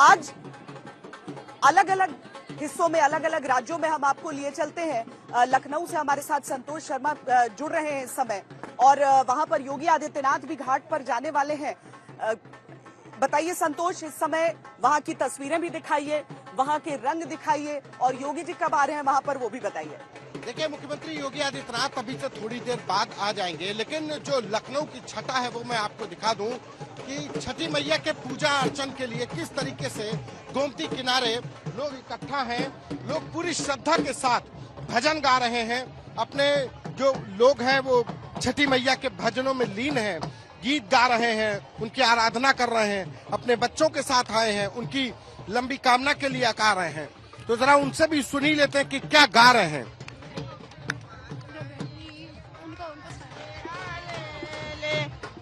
आज अलग अलग हिस्सों में, अलग अलग राज्यों में हम आपको लिए चलते हैं। लखनऊ से हमारे साथ संतोष शर्मा जुड़ रहे हैं इस समय, और वहां पर योगी आदित्यनाथ भी घाट पर जाने वाले हैं। बताइए संतोष, इस समय वहां की तस्वीरें भी दिखाइए, वहां के रंग दिखाइए, और योगी जी कब आ रहे हैं वहां पर वो भी बताइए। देखिए, मुख्यमंत्री योगी आदित्यनाथ अभी से थोड़ी देर बाद आ जाएंगे, लेकिन जो लखनऊ की छटा है वो मैं आपको दिखा दूं कि छठी मैया के पूजा अर्चन के लिए किस तरीके से गोमती किनारे लोग इकट्ठा हैं। लोग पूरी श्रद्धा के साथ भजन गा रहे हैं। अपने जो लोग हैं वो छठी मैया के भजनों में लीन हैं, गीत गा रहे हैं, उनकी आराधना कर रहे हैं, अपने बच्चों के साथ आए हैं, उनकी लंबी कामना के लिए गा रहे हैं। तो जरा उनसे भी सुन ही लेते हैं कि क्या गा रहे हैं।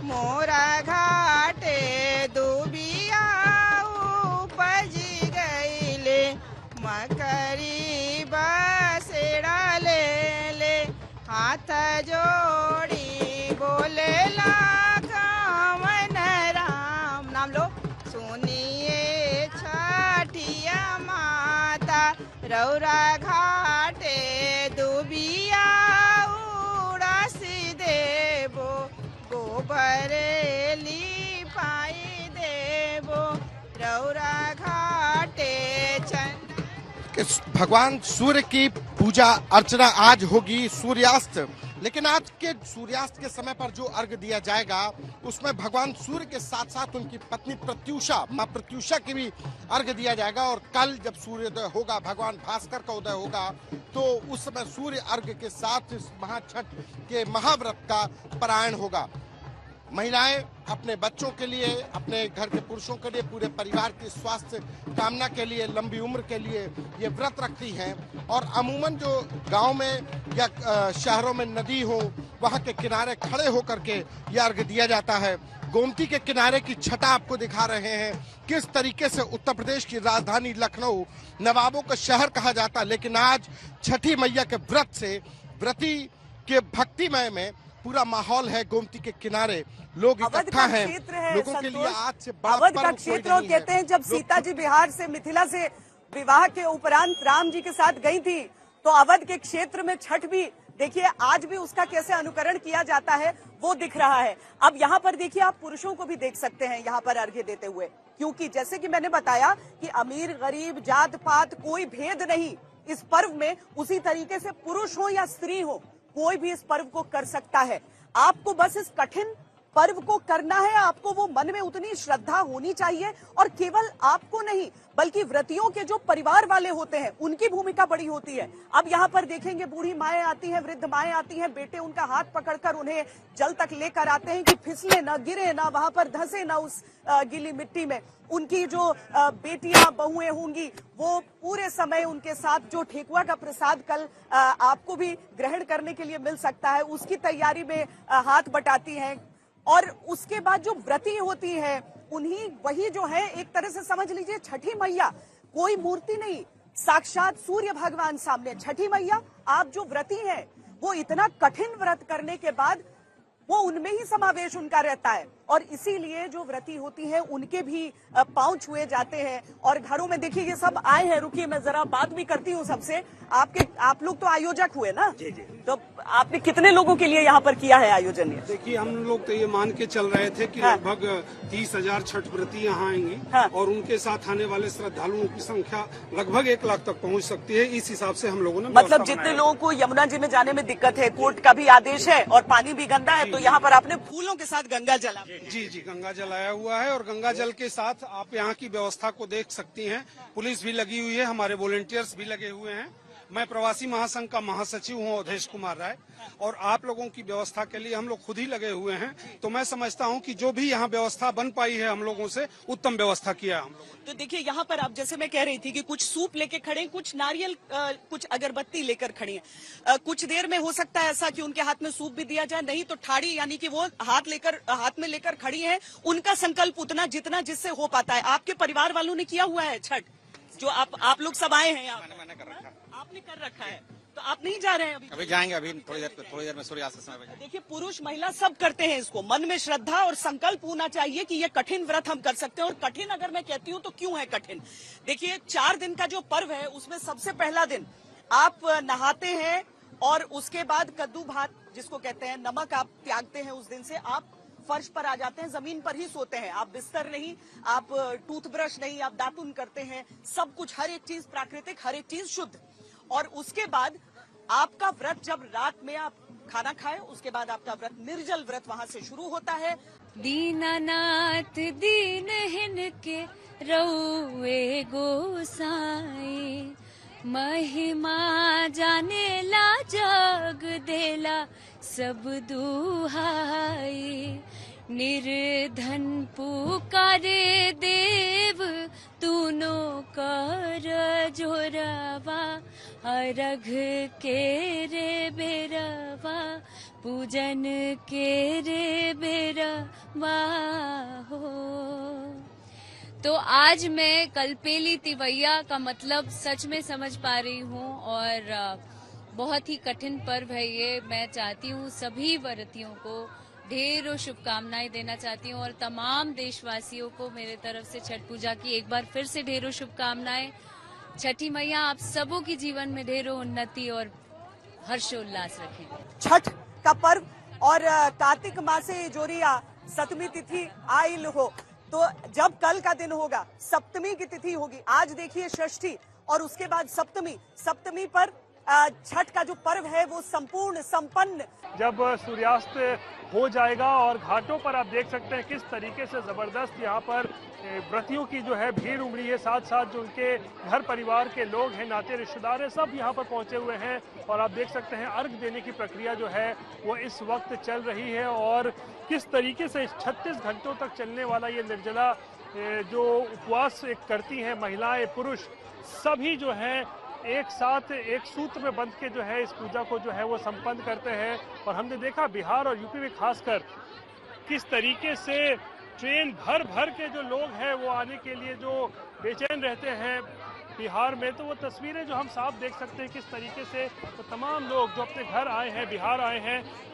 मोरा घाटे दुबिया उपज गईले, मकरी बसेड़ा ले ले, हाथ जोड़ी बोले ला कवन राम। नाम लो। सुनिए छठिया माता, रौरा घाटे दुबिया उड़ासी देबो, बरेली पाई देवो, रौरा घाटे चंद। भगवान सूर्य की पूजा अर्चना आज होगी सूर्यास्त, लेकिन आज के सूर्यास्त के समय पर जो अर्घ दिया जाएगा उसमें भगवान सूर्य के साथ साथ उनकी पत्नी प्रत्यूषा, मां प्रत्यूषा की भी अर्घ दिया जाएगा। और कल जब सूर्योदय होगा, भगवान भास्कर का उदय होगा, तो उस समय सूर्य अर्घ के साथ इस महाछठ के महाव्रत का पारायण होगा। महिलाएं अपने बच्चों के लिए, अपने घर के पुरुषों के लिए, पूरे परिवार की स्वास्थ्य कामना के लिए, लंबी उम्र के लिए ये व्रत रखती हैं। और अमूमन जो गांव में या शहरों में नदी हो, वहां के किनारे खड़े होकर के ये अर्घ दिया जाता है। गोमती के किनारे की छटा आपको दिखा रहे हैं किस तरीके से उत्तर प्रदेश की राजधानी लखनऊ नवाबों का शहर कहा जाता है, लेकिन आज छठी मैया के व्रत से व्रती के भक्तिमय में पूरा माहौल है। गोमती के किनारे लोग इकट्ठा हैं। लोगों के लिए आज से बड़ा अवध का क्षेत्र, और कहते हैं जब सीता जी बिहार से, मिथिला से विवाह के उपरांत राम जी के साथ गई थी, तो अवध के क्षेत्र में छठ भी देखिए आज भी उसका कैसे अनुकरण किया जाता है वो दिख रहा है। अब यहाँ पर देखिए, आप पुरुषों को भी देख सकते हैं यहाँ पर अर्घ्य देते हुए, क्योंकि जैसे कि मैंने बताया कि अमीर गरीब जात पात कोई भेद नहीं इस पर्व में। उसी तरीके से पुरुष हो या स्त्री हो, कोई भी इस पर्व को कर सकता है। आपको बस इस कठिन पर्व को करना है, आपको वो मन में उतनी श्रद्धा होनी चाहिए, और केवल आपको नहीं बल्कि व्रतियों के जो परिवार वाले होते हैं उनकी भूमिका बड़ी होती है। अब यहाँ पर देखेंगे बूढ़ी माएं आती हैं, वृद्ध माएं आती हैं, बेटे उनका हाथ पकड़कर उन्हें जल तक लेकर आते हैं कि फिसले ना, गिरे ना, वहां पर धंसे ना उस गीली मिट्टी में। उनकी जो बेटियां बहुएं होंगी वो पूरे समय उनके साथ, जो ठेकुआ का प्रसाद कल आपको भी ग्रहण करने के लिए मिल सकता है, उसकी तैयारी में हाथ बटाती हैं। और उसके बाद जो व्रती होती है उन्हीं, वही जो है एक तरह से समझ लीजिए छठी मैया कोई मूर्ति नहीं, साक्षात सूर्य भगवान सामने। छठी मैया, आप जो व्रती हैं वो इतना कठिन व्रत करने के बाद वो उनमें ही समावेश उनका रहता है, और इसीलिए जो व्रती होती हैं उनके भी पांव छुए जाते हैं। और घरों में देखिए ये सब आए हैं, रुकिए मैं जरा बात भी करती हूँ सबसे। आप लोग तो आयोजक हुए ना? जी जी। तो आपने कितने लोगों के लिए यहाँ पर किया है आयोजन? देखिए, हम लोग तो ये मान के चल रहे थे कि लगभग 30,000 छठ व्रती यहाँ आएंगे, और उनके साथ आने वाले श्रद्धालुओं की संख्या लगभग 1 लाख तक पहुँच सकती है। इस हिसाब से हम लोगों ने, मतलब जितने लोगों को यमुना जी में जाने में दिक्कत है, कोर्ट का भी आदेश है और पानी भी गंदा है, तो यहाँ पर आपने फूलों के साथ गंगा जला। जी जी, गंगा जल आया हुआ है, और गंगा जल के साथ आप यहाँ की व्यवस्था को देख सकती हैं। पुलिस भी लगी हुई है, हमारे वॉलेंटियर्स भी लगे हुए हैं। मैं प्रवासी महासंघ का महासचिव हूँ अवधेश कुमार राय, और आप लोगों की व्यवस्था के लिए हम लोग खुद ही लगे हुए हैं। तो मैं समझता हूँ कि जो भी यहाँ व्यवस्था बन पाई है हम लोगों से, उत्तम व्यवस्था किया है हम लोगों ने। तो देखिए यहाँ पर आप, जैसे मैं कह रही थी कि कुछ सूप लेके खड़े, कुछ नारियल, कुछ अगरबत्ती लेकर खड़ी हैं। कुछ देर में हो सकता है ऐसा कि उनके हाथ में सूप भी दिया जाए, नहीं तो ठाड़ी, यानी कि वो हाथ में लेकर खड़ी है। उनका संकल्प उतना जितना जिससे हो पाता है। आपके परिवार वालों ने किया हुआ है छठ, जो आप लोग सब आए हैं यहाँ? मैंने कर रखा है। आपने कर रखा है, तो तो आप नहीं जा रहे हैं अभी जाएंगे, अभी थोड़ी देर में सूर्यास्त के समय पे। देखिए, पुरुष महिला सब करते हैं इसको। मन में श्रद्धा और संकल्प होना चाहिए कि ये कठिन व्रत हम कर सकते हैं। और कठिन अगर मैं कहती हूँ तो क्यों है कठिन? देखिए, 4 दिन का जो पर्व है उसमें सबसे पहला दिन आप नहाते हैं और उसके बाद कद्दू भात जिसको कहते हैं, नमक आप त्यागते हैं। उस दिन से आप फर्श पर आ जाते हैं, जमीन पर ही सोते हैं। आप बिस्तर नहीं, आप टूथब्रश नहीं, आप दातुन करते हैं। सब कुछ, हर एक चीज प्राकृतिक, हर एक चीज शुद्ध। और उसके बाद आपका व्रत, जब रात में आप खाना खाए उसके बाद आपका व्रत, निर्जल व्रत वहां से शुरू होता है। दीनानाथ दीनहीन के रउए गोसाई, महिमा जाने ला जग देला सब दुहाई। निर्धन पुकारे देव तूनो कर जोरवा, अर्घ के रे बेरवा, पूजन के रे बेरवा हो। तो आज मैं कल्पेली तिवैया का मतलब सच में समझ पा रही हूँ और बहुत ही कठिन पर्व है ये। मैं चाहती हूँ सभी व्रतियों को ढेरों शुभकामनाएं देना चाहती हूँ और तमाम देशवासियों को मेरे तरफ से छठ पूजा की एक बार फिर से ढेरों शुभकामनाएं। छठी मैया आप सबों की जीवन में ढेरों उन्नति और हर्षोल्लास रखें। छठ का पर्व और कार्तिक मासे जोरिया सप्तमी तिथि आइल हो, तो जब कल का दिन होगा सप्तमी की तिथि होगी। आज देखिए षष्ठी और उसके बाद सप्तमी। सप्तमी पर छठ का जो पर्व है वो संपूर्ण संपन्न। जब सूर्यास्त हो जाएगा और घाटों पर आप देख सकते हैं किस तरीके से जबरदस्त यहाँ पर व्रतियों की जो है भीड़ उमड़ी है। साथ साथ जो उनके घर परिवार के लोग हैं, नाते रिश्तेदार हैं, सब यहाँ पर पहुंचे हुए हैं। और आप देख सकते हैं अर्घ देने की प्रक्रिया जो है वो इस वक्त चल रही है। और किस तरीके से 36 घंटों तक चलने वाला ये निर्जला जो उपवास करती हैं महिलाएं पुरुष, सभी जो है एक साथ एक सूत्र में बंध के जो है इस पूजा को जो है वो संपन्न करते हैं। और हमने देखा बिहार और यूपी में खासकर किस तरीके से ट्रेन भर भर के जो लोग हैं वो आने के लिए जो बेचैन रहते हैं बिहार में। तो वो तस्वीरें जो हम साफ देख सकते हैं किस तरीके से तो तमाम लोग जो अपने घर आए हैं, बिहार आए हैं,